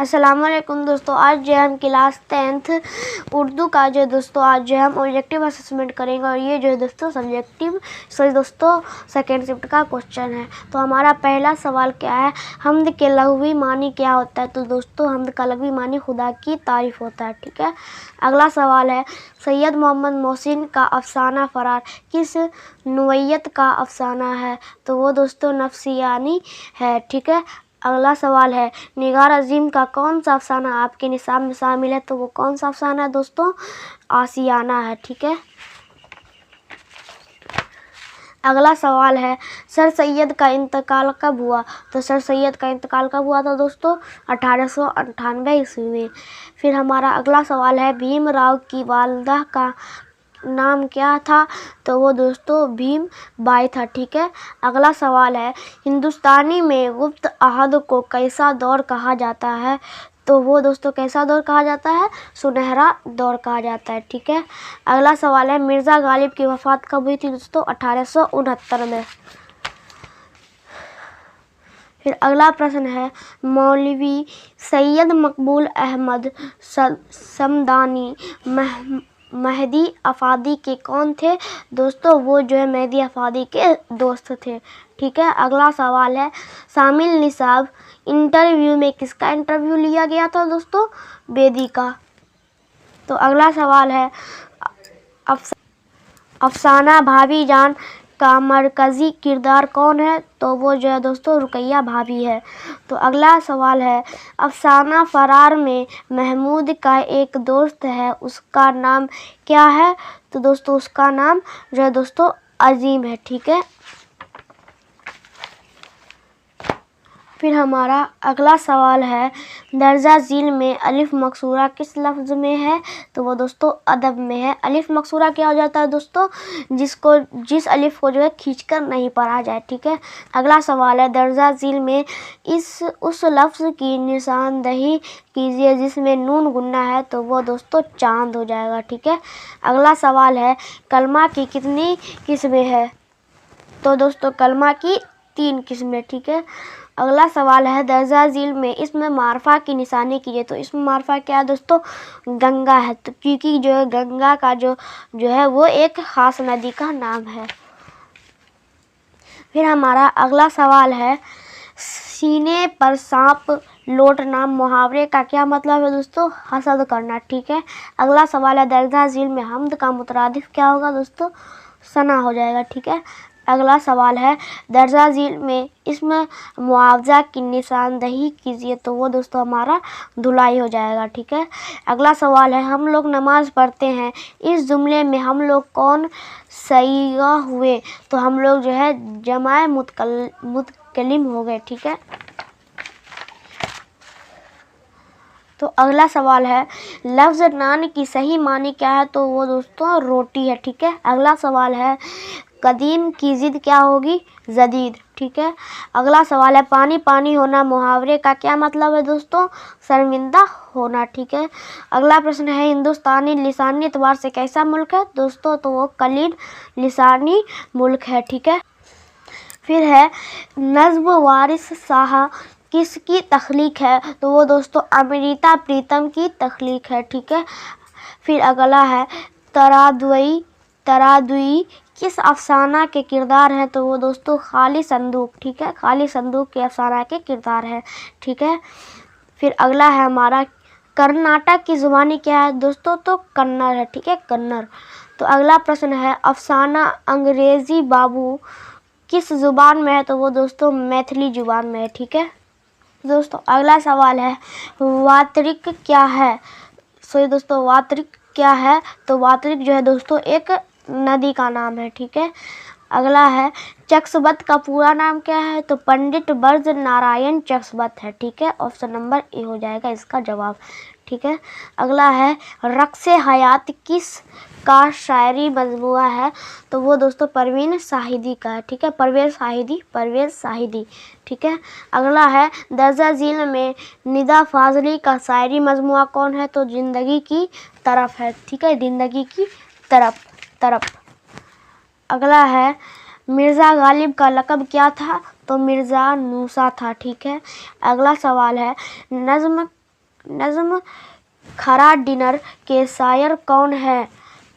अस्सलामुअलैकुम दोस्तों, आज जो हम क्लास 10th उर्दू का जो दोस्तों आज जो हम ऑब्जेक्टिव असेसमेंट करेंगे और ये जो है दोस्तों सेकेंड शिफ्ट का क्वेश्चन है। तो हमारा पहला सवाल क्या है, हम्द के लघवी मानी क्या होता है। तो दोस्तों हम्द का लघवी मानी खुदा की तारीफ होता है। ठीक है। अगला सवाल है, सैयद मोहम्मद मोहसिन का अफसाना फरार किस नौइयत का अफसाना है। तो वो दोस्तों नफसियानी है। ठीक है। अगला सवाल है, निगार अजीम का कौन सा अफसाना आपके निसाब में शामिल है। तो वो कौन सा अफसाना है दोस्तों, आसियाना है। ठीक है। अगला सवाल है, सर सैयद का इंतकाल कब हुआ। तो सर सैयद का इंतकाल कब हुआ था दोस्तों, 1898 ईस्वी में। फिर हमारा अगला सवाल है, भीम राव की वालिदा का नाम क्या था। तो वो दोस्तों भीम बाई था। ठीक है। अगला सवाल है, हिंदुस्तानी में गुप्त अहद को कैसा दौर कहा जाता है। तो वो दोस्तों कैसा दौर कहा जाता है, सुनहरा दौर कहा जाता है। ठीक है। अगला सवाल है, मिर्ज़ा गालिब की वफ़ात कब हुई थी दोस्तों, 1869 में। फिर अगला प्रश्न है, मौलवी सैयद मकबूल अहमद समदानी मेहदी अफादी के कौन थे। दोस्तों वो जो है मेहदी अफादी के दोस्त थे। ठीक है। अगला सवाल है, शामिल निसाब इंटरव्यू में किसका इंटरव्यू लिया गया था दोस्तों, बेदी का। तो अगला सवाल है, अफसाना भाभी जान का मरकज़ी किरदार कौन है। तो वो जो है दोस्तों रुकैया भाभी है। तो अगला सवाल है, अफसाना फरार में महमूद का एक दोस्त है, उसका नाम क्या है। तो दोस्तों उसका नाम जो है दोस्तों अजीम है। ठीक है। फिर हमारा अगला सवाल है, दर्जा झील में अलिफ मकसूरा किस लफ्ज़ में है। तो वो दोस्तों अदब में है। अलिफ मकसूरा क्या हो जाता है दोस्तों, जिस अलिफ को जो है खींचकर नहीं पढ़ा जाए। ठीक है। अगला सवाल है, दर्जा झील में उस लफ्ज़ की निशानदही कीजिए जिसमें नून गुन्ना है। तो वो दोस्तों चांद हो जाएगा। ठीक है। अगला सवाल है, कलमा की कितनी किस्में है। तो दोस्तों कलमा की 3 किस्में। ठीक है। अगला सवाल है, दर्जा झील में इसमें मारफा की निशानी कीजिए। तो इसमें मारफा क्या है दोस्तों, गंगा है। तो क्योंकि जो है गंगा का जो है वो एक खास नदी का नाम है। फिर हमारा अगला सवाल है, सीने पर सांप लौटना मुहावरे का क्या मतलब है दोस्तों, हसद करना। ठीक है। अगला सवाल है, दर्जा झील में हम्द का मुतरादिफ क्या होगा दोस्तों, सना हो जाएगा। ठीक है। अगला सवाल है, दर्जा झील में इसमें मुआवजा की निशानदही कीजिए। तो वो दोस्तों हमारा धुलाई हो जाएगा। ठीक है। अगला सवाल है, हम लोग नमाज पढ़ते हैं, इस जुमले में हम लोग कौन सईगा हुए। तो हम लोग जो है जमाए मुतकल्लिम हो गए। ठीक है। तो अगला सवाल है, लफ्ज़ नान की सही मानी क्या है। तो वो दोस्तों रोटी है। ठीक है। अगला सवाल है, कदीम की ज़िद क्या होगी, जदीद। ठीक है। अगला सवाल है, पानी पानी होना मुहावरे का क्या मतलब है दोस्तों, शर्मिंदा होना। ठीक है। अगला प्रश्न है, हिंदुस्तानी लिसानी एतबार से कैसा मुल्क है दोस्तों। तो वो कलील लिसानी मुल्क है। ठीक है। फिर है, नज़्म वारिस शाह किसकी तख्लीक है। तो वो दोस्तों अमृता प्रीतम की तख्लीक है। ठीक है। फिर अगला है, तरादुई किस अफसाना के किरदार हैं। तो वो दोस्तों खाली संदूक। ठीक है। खाली संदूक के अफसाना के किरदार है। ठीक है। फिर अगला है हमारा, कर्नाटक की ज़ुबानी क्या है दोस्तों। तो कन्नड़ है। ठीक है, कन्नड़। तो अगला प्रश्न है, अफसाना अंग्रेज़ी बाबू किस ज़ुबान में है। तो वो दोस्तों मैथिली ज़ुबान में है। ठीक है। दोस्तों अगला सवाल है, वातरिक क्या है। सो दोस्तों वातरिक क्या है। तो वातरिक जो है दोस्तों एक नदी का नाम है। ठीक है। अगला है, चक्सबत का पूरा नाम क्या है। तो पंडित ब्रज नारायण चक्सबत है। ठीक है। ऑप्शन नंबर ए हो जाएगा इसका जवाब। ठीक है। अगला है, रक्से हयात किस का शायरी मजमुआ है। तो वो दोस्तों परवीन शाहिदी का है। ठीक है, परवेज़ शाहिदी। ठीक है। अगला है, दर्जा झील में निदा फाजली का शायरी मजमुआ कौन है। तो जिंदगी की तरफ है। ठीक है, जिंदगी की तरफ। अगला है, मिर्ज़ा गालिब का लक़ब क्या था। तो मिर्ज़ा नूसा था। ठीक है। अगला सवाल है, नज़्म नज़्म खरा डिनर के शायर कौन है?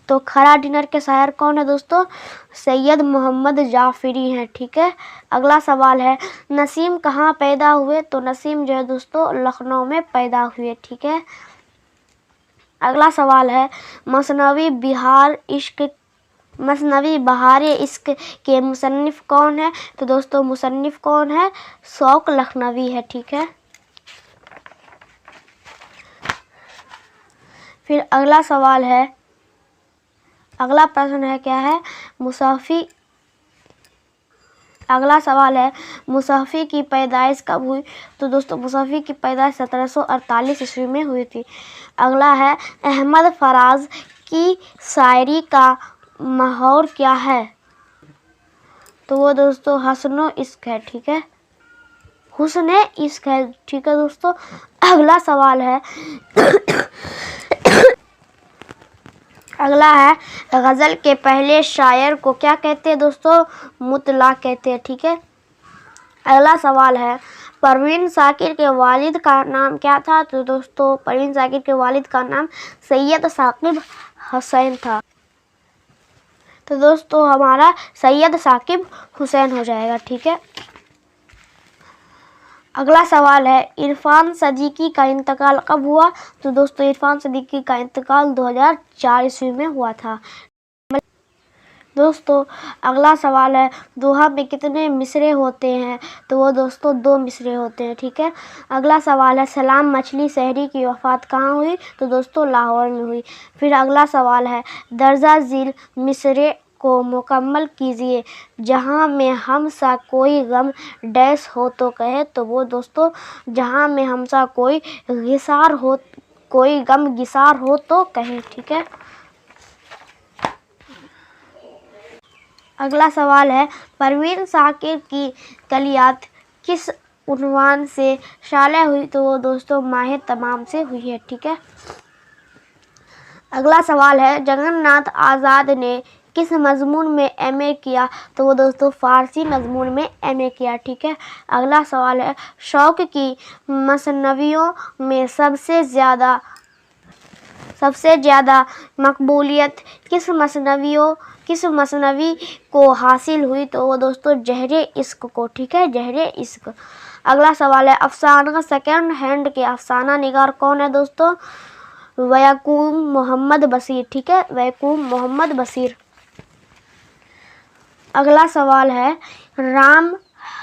तो खरा डिनर के शायर कौन है दोस्तों? सैयद मोहम्मद जाफरी हैं, ठीक है। अगला सवाल है, नसीम कहाँ पैदा हुए? तो नसीम जो है दोस्तों लखनऊ में पैदा हुए, ठीक है। अगला सवाल है, मसनवी बहार इश्क के मुसन्निफ कौन है? तो दोस्तों मुसन्निफ कौन है? शौक लखनवी है, ठीक है। फिर अगला सवाल है, अगला प्रश्न है क्या है? अगला सवाल है, मुसाफ़ी की पैदाइश कब हुई? तो दोस्तों मुसाफ़ी की पैदाइश 1748 ईस्वी में हुई थी। अगला है, अहमद फराज की शायरी का महौर क्या है? तो वो दोस्तों हस्नो इश्क है, ठीक है। हुस्ने इश्क है, ठीक है दोस्तों। अगला सवाल है अगला है, गज़ल के पहले शायर को क्या कहते हैं दोस्तों? मुतला कहते हैं, ठीक है। अगला सवाल है, परवीन साकिर के वालिद का नाम क्या था? तो दोस्तों परवीन साकिर के वालिद का नाम सैयद साकिब हुसैन था। तो दोस्तों हमारा सैयद साकिब हुसैन हो जाएगा, ठीक है। अगला सवाल है, इरफान सदीकी का इंतकाल कब हुआ? तो दोस्तों इरफान सदीकी का इंतकाल 2004 ईस्वी में हुआ था। दोस्तों अगला सवाल है, दोहा में कितने मिसरे होते हैं? तो वो दोस्तों 2 मिसरे होते हैं, ठीक है। अगला सवाल है, सलाम मछली शहरी की वफ़ात कहाँ हुई? तो दोस्तों लाहौर में हुई। फिर अगला सवाल है, दर्जा झील मिसरे को मुकम्मल कीजिए, जहाँ में हमसा कोई गम डैश हो तो कहे। तो वो दोस्तों जहाँ में हमसा कोई गम गिसार हो तो कहे, ठीक है। अगला सवाल है, परवीन साकिर की कलियात किस उन्वान से शाया हुई? तो वो दोस्तों माह तमाम से हुई है, ठीक है। अगला सवाल है, जगन्नाथ आज़ाद ने किस मजमून में एमए किया? तो वो दोस्तों फ़ारसी मजमून में एमए किया, ठीक है। अगला सवाल है, शौक़ की मसनवियों में सबसे ज़्यादा मकबूलियत किस मसनवी को हासिल हुई? तो वो दोस्तों जहरे इश्क को, ठीक है, जहरे इश्क। अगला सवाल है, अफसाना सेकंड हैंड के अफसाना निगार कौन है दोस्तों? वयकूम मोहम्मद बशीर, ठीक है, वयकूम मोहम्मद बशीर। अगला सवाल है, राम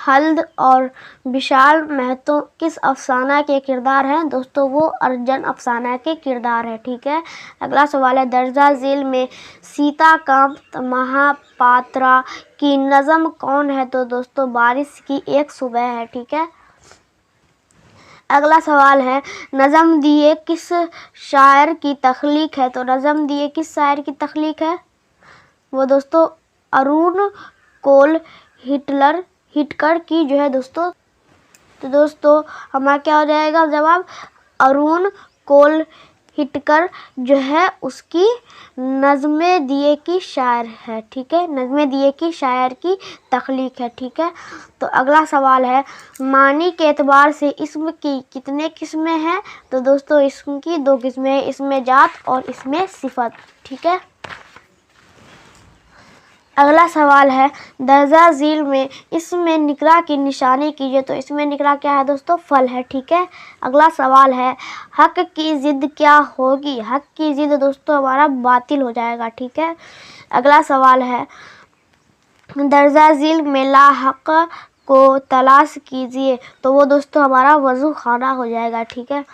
हल्द और विशाल महतो किस अफसाना के किरदार हैं? दोस्तों वो अर्जन अफसाना के किरदार है, ठीक है। अगला सवाल है, दर्जा झील में सीताकांत महापात्रा की नज़म कौन है? तो दोस्तों बारिश की एक सुबह है, ठीक है। अगला सवाल है, नज़म दिए किस शायर की तख्लीक है? तो नज़म दिए किस शायर की तख्लीक है? वो दोस्तों अरुण कोल हिटकर की जो है दोस्तों। तो दोस्तों हमारा क्या हो जाएगा जवाब? अरुण कोल हिटकर जो है उसकी नज़्मे दिए की शायर है, ठीक है, नज़्मे दिए की शायर की तख्लीक है, ठीक है। तो अगला सवाल है, मानी के एतबार से इस्म की कितने किस्में हैं? तो दोस्तों इस्म की 2 किस्में हैं, इसमें जात और इसमें सिफत, ठीक है। अगला सवाल है, दर्जा झील में इसमें निकरा की निशानी कीजिए। तो इसमें निकरा क्या है दोस्तों? फल है, ठीक है। अगला सवाल है, हक की ज़िद क्या होगी? हक की ज़िद दोस्तों हमारा बातिल हो जाएगा, ठीक है। अगला सवाल है, दर्जा झील में ला हक को तलाश कीजिए। तो वो दोस्तों हमारा वज़ू खाना हो जाएगा, ठीक है।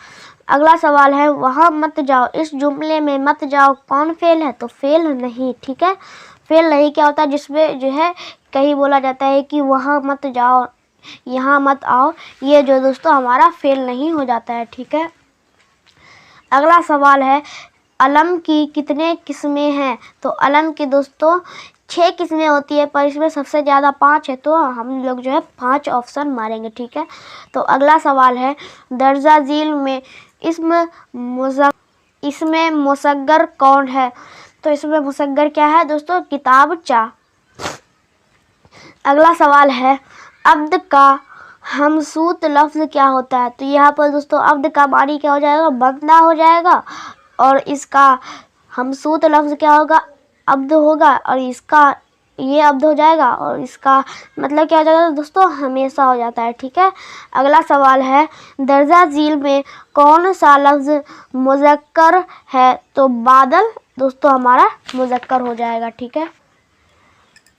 अगला सवाल है, वहाँ मत जाओ, इस जुमले में मत जाओ कौन फेल है? तो फेल नहीं, ठीक है। फेल नहीं क्या होता है? जिसमें जो है कहीं बोला जाता है कि वहाँ मत जाओ, यहाँ मत आओ, ये जो दोस्तों हमारा फेल नहीं हो जाता है, ठीक है। अगला सवाल है, अलम की कितने किस्में हैं? तो अलम की दोस्तों 6 किस्में होती है, पर इसमें सबसे ज़्यादा 5 है, तो हम लोग जो है 5 ऑप्शन मारेंगे, ठीक है। तो अगला सवाल है, दर्जा झील में इसमें मुसग्गर कौन है? तो इसमें मुसग्गर क्या है दोस्तों? किताब चा। अगला सवाल है, अब्द का हमसूत लफ्ज़ क्या होता है? तो यहाँ पर दोस्तों अब्द का मानी क्या हो जाएगा? बंदा हो जाएगा। और इसका हमसूत लफ्ज़ क्या होगा? अब्द होगा। और इसका ये अब्द हो जाएगा और इसका मतलब क्या हो जाएगा दोस्तों? हमेशा हो जाता है। ठीक है। अगला सवाल है दर्जा झील में कौन सा लफ्ज़ मुज़क्कर है? तो बादल दोस्तों हमारा मुज़क्कर हो जाएगा। ठीक है।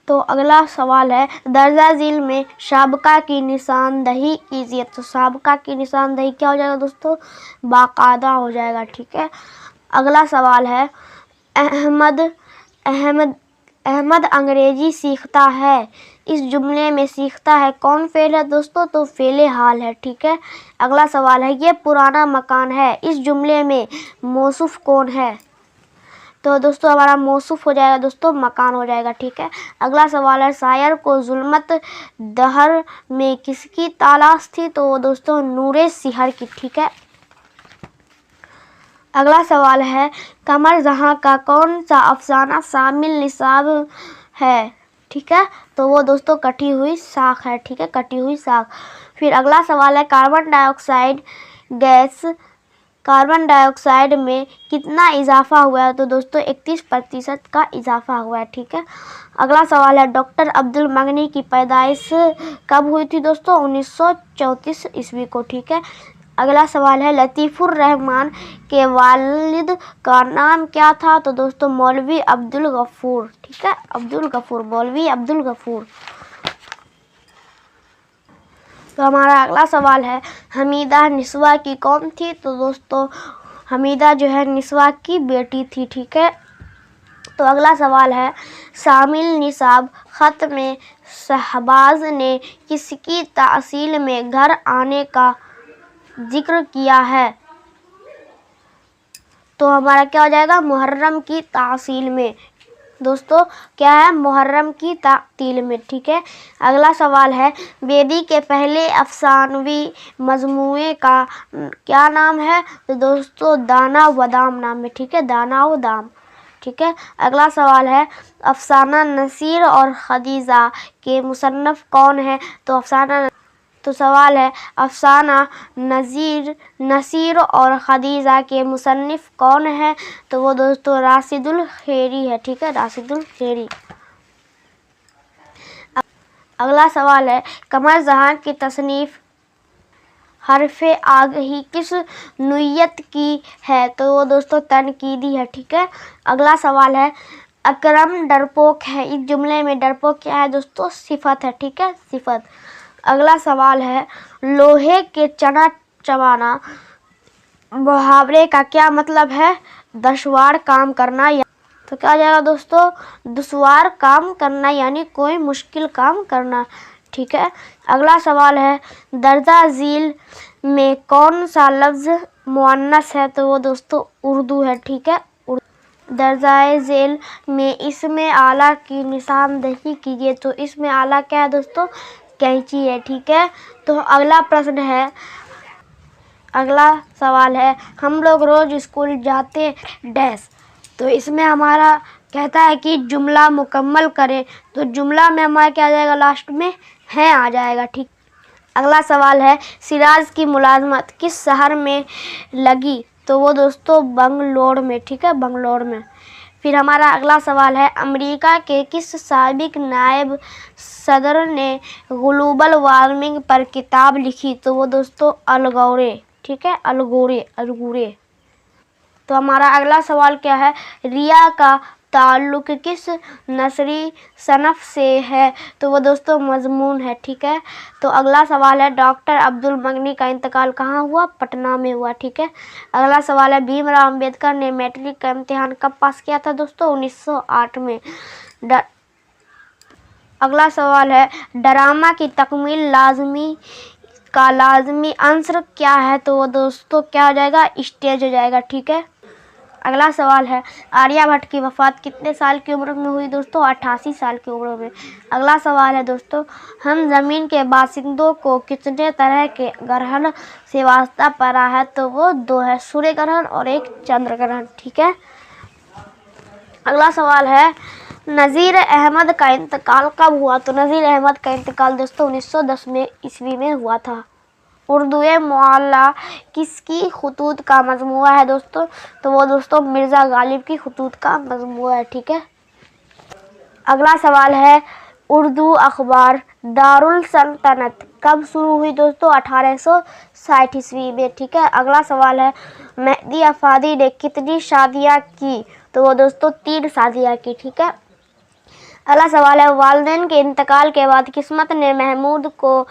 तो अगला सवाल है दर्जा झील में साबका की निशानदही कीजिए। तो साबका की निशानदही क्या हो जाएगा दोस्तों? बाकायदा हो जाएगा। ठीक है। अगला सवाल है अहमद अहमद अहमद अंग्रेजी सीखता है। इस जुमले में सीखता है कौन फेल है दोस्तों? तो फेले हाल है। ठीक है। अगला सवाल है ये पुराना मकान है। इस जुमले में मौसूफ कौन है? तो दोस्तों हमारा मौसूफ हो जाएगा दोस्तों मकान हो जाएगा। ठीक है। अगला सवाल है शायर को जुल्मत दहर में किसकी तलाश थी? तो दोस्तों नूरे सिहर की। ठीक है। अगला सवाल है कमर जहां का कौन सा अफसाना शामिल निसाब है? ठीक है। तो वो दोस्तों कटी हुई साख है। ठीक है। कटी हुई साख। फिर अगला सवाल है कार्बन डाइऑक्साइड में कितना इजाफा हुआ है? तो दोस्तों 31% का इजाफा हुआ है। ठीक है। अगला सवाल है डॉक्टर अब्दुल मगनी की पैदाइश कब हुई थी दोस्तों? 1934 ईस्वी को। ठीक है। अगला सवाल है लतीफ़ुर रहमान के वालिद का नाम क्या था? तो दोस्तों मौलवी अब्दुल गफूर। ठीक है। अब्दुल गफूर, मौलवी अब्दुल गफूर। तो हमारा अगला सवाल है हमीदा निस्वा की कौन थी? तो दोस्तों हमीदा जो है निस्वा की बेटी थी। ठीक है। तो अगला सवाल है शामिल निसाब ख़त में शहबाज ने किसकी तहसील में घर आने का जिक्र किया है? तो हमारा क्या हो जाएगा? मुहर्रम की तहसील में। दोस्तों क्या है? मुहर्रम की तहसील में। ठीक है। अगला सवाल है बेदी के पहले अफसानवी मजमूए का क्या नाम है? तो दोस्तों दाना व दाम नाम है। ठीक है। दाना व दाम। ठीक है। अगला सवाल है अफसाना नसीर और खदीजा के मुसन्नफ़ कौन है? तो सवाल है अफसाना नसीर और खदीजा के मुसन्निफ़ कौन है? तो वो दोस्तों राशिदुल खैरी है। ठीक है। राशिदुल खैरी। अगला सवाल है कमर जहां की तसनीफ़ हरफ़े आगही किस नुयत की है? तो वो दोस्तों तनकीदी है। ठीक है। अगला सवाल है अकरम डरपोक है। इस जुमले में डरपोक क्या है दोस्तों? सिफत है। ठीक है। सिफत। अगला सवाल है लोहे के चना चबाना मुहावरे का क्या मतलब है? दुश्वार काम करना। तो क्या हो जाएगा दोस्तों? दुश्वार काम करना यानी कोई मुश्किल काम करना। ठीक है। अगला सवाल है दर्जा झील में कौन सा लफ्ज़ मुअन्नस है? तो वो दोस्तों उर्दू है। ठीक है। दर्जाए झील में इसमें आला की निशानदही कीजिए। तो इसमें आला क्या है दोस्तों? कैंची है। ठीक है। तो अगला प्रश्न है अगला सवाल है हम लोग रोज़ स्कूल जाते डैश। तो इसमें हमारा कहता है कि जुमला मुकम्मल करें। तो जुमला में हमारा क्या आ जाएगा? लास्ट में है आ जाएगा। ठीक। अगला सवाल है सिराज की मुलाजमत किस शहर में लगी? तो वो दोस्तों बंगलोर में। ठीक है। बंगलोर में। फिर हमारा अगला सवाल है अमेरिका के किस साबिक नायब सदर ने ग्लोबल वार्मिंग पर किताब लिखी? तो वो दोस्तों अल गोरे। ठीक है। अल गोरे। तो हमारा अगला सवाल क्या है रिया का ताल्लुक़ किस नसरी सनफ़ से है? तो वो दोस्तों मज़मून है। ठीक है। तो अगला सवाल है डॉक्टर अब्दुल मगनी का इंतकाल कहाँ हुआ? पटना में हुआ। ठीक है। अगला सवाल है भीमराव अम्बेडकर ने मैट्रिक का इम्तिहान कब पास किया था दोस्तों? 1908 में। अगला सवाल है ड्रामा की तकमील लाज़मी आंसर क्या है? तो वो दोस्तों क्या हो जाएगा? स्टेज हो जाएगा। ठीक है। अगला सवाल है आर्यभट्ट की वफ़ात कितने साल की उम्र में हुई दोस्तों? 88 साल की उम्र में। अगला सवाल है दोस्तों हम ज़मीन के बासिंदों को कितने तरह के ग्रहण से वास्ता पड़ा है? तो वो 2 है, सूर्य ग्रहण और एक चंद्र ग्रहण। ठीक है। अगला सवाल है नज़ीर अहमद का इंतकाल कब हुआ? तो नज़ीर अहमद का इंतकाल दोस्तों 1910 में ईस्वी में हुआ था। उर्दू मुअल्ला किसकी खुतूत का मजमूआ है दोस्तों? तो वो दोस्तों मिर्ज़ा गालिब की खुतूत का मजमूआ है। ठीक है। अगला सवाल है, उर्दू अखबार दारुल सल्तनत कब शुरू हुई दोस्तों? 1860 ईस्वी में। ठीक है। अगला सवाल है, मेहदी अफादी ने कितनी शादियाँ की? तो वो दोस्तों 3 शादियाँ की। ठीक है। अगला सवाल है, वालिदैन के इंतकाल के बाद किस्मत ने महमूद को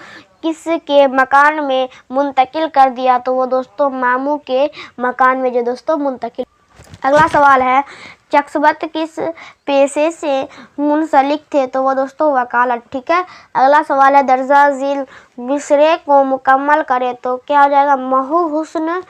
किसके मकान में मुंतकिल कर दिया? तो वो दोस्तों मामू के मकान में जो दोस्तों मुंतकिल। अगला सवाल है, चकसबत किस पेशे से मुंसलिक थे? तो वो दोस्तों वकालत। ठीक है। अगला सवाल है, दर्जा झील मिसरे को मुकम्मल करे तो क्या हो जाएगा? महू हुस्न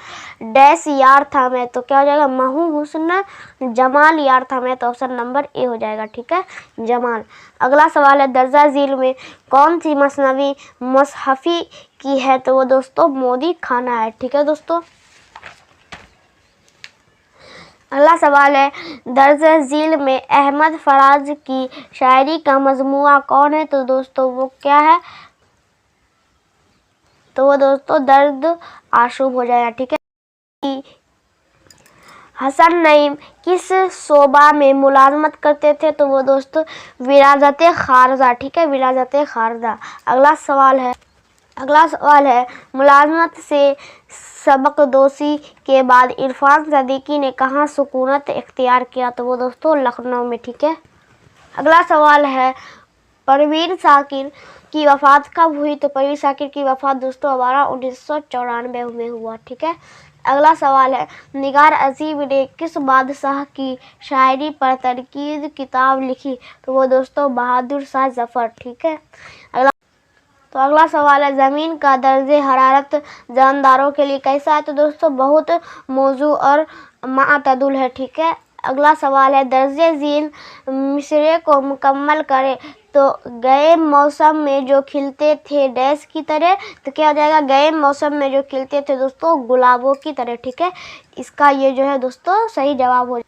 डैश यार था मैं। तो क्या हो जाएगा? महू हुस्न जमाल यार था मैं। तो ऑप्शन नंबर ए हो जाएगा। ठीक है, जमाल। अगला सवाल है, दर्जा झील में कौन सी मसनवी मुसहफ़ी की है? तो वो दोस्तों मोदी खाना है। ठीक है दोस्तों। अगला सवाल है, दर्ज झील में अहमद फराज की शायरी का मजमूआ कौन है? तो दोस्तों वो क्या है? तो वो दोस्तों दर्द आशूब हो जाएगा। ठीक है। हसन नईम किस शोबा में मुलाजमत करते थे? तो वो दोस्तों विरासत खारजा। ठीक है, विरासत खारजा। अगला सवाल है, मुलाजमत से सबकदोशी के बाद इरफान सदीकी ने कहाँ सुकूनत इख्तियार किया? तो वो दोस्तों लखनऊ में। ठीक है। अगला सवाल है, परवीन शाकिर की वफ़ात कब हुई? तो परवीन शाकिर की वफ़ात दोस्तों 1994 में हुआ। ठीक है। अगला सवाल है, निगार अजीब ने किस बादशाह की शायरी पर तनकीद किताब लिखी? तो वो दोस्तों बहादुर शाह जफ़र। ठीक है। अगला सवाल है, ज़मीन का दर्जे हरारत जानदारों के लिए कैसा है? तो दोस्तों बहुत मौजू और मातदुल है। ठीक है। अगला सवाल है, दर्जे झील मिसरे को मुकम्मल करे तो गए मौसम में जो खिलते थे डैश की तरह। तो क्या हो जाएगा? गए मौसम में जो खिलते थे दोस्तों गुलाबों की तरह। ठीक है। इसका ये जो है दोस्तों सही जवाब हो।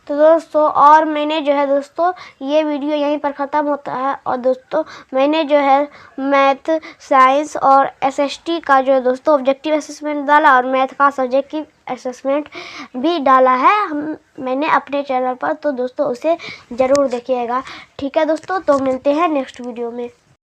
तो दोस्तों और मैंने जो है दोस्तों ये वीडियो यहीं पर ख़त्म होता है। और दोस्तों मैंने जो है मैथ, साइंस और एसएसटी का जो है दोस्तों ऑब्जेक्टिव असेसमेंट डाला और मैथ का सब्जेक्टिव असेसमेंट भी डाला है मैंने अपने चैनल पर। तो दोस्तों उसे ज़रूर देखिएगा। ठीक है दोस्तों, तो मिलते हैं नेक्स्ट वीडियो में।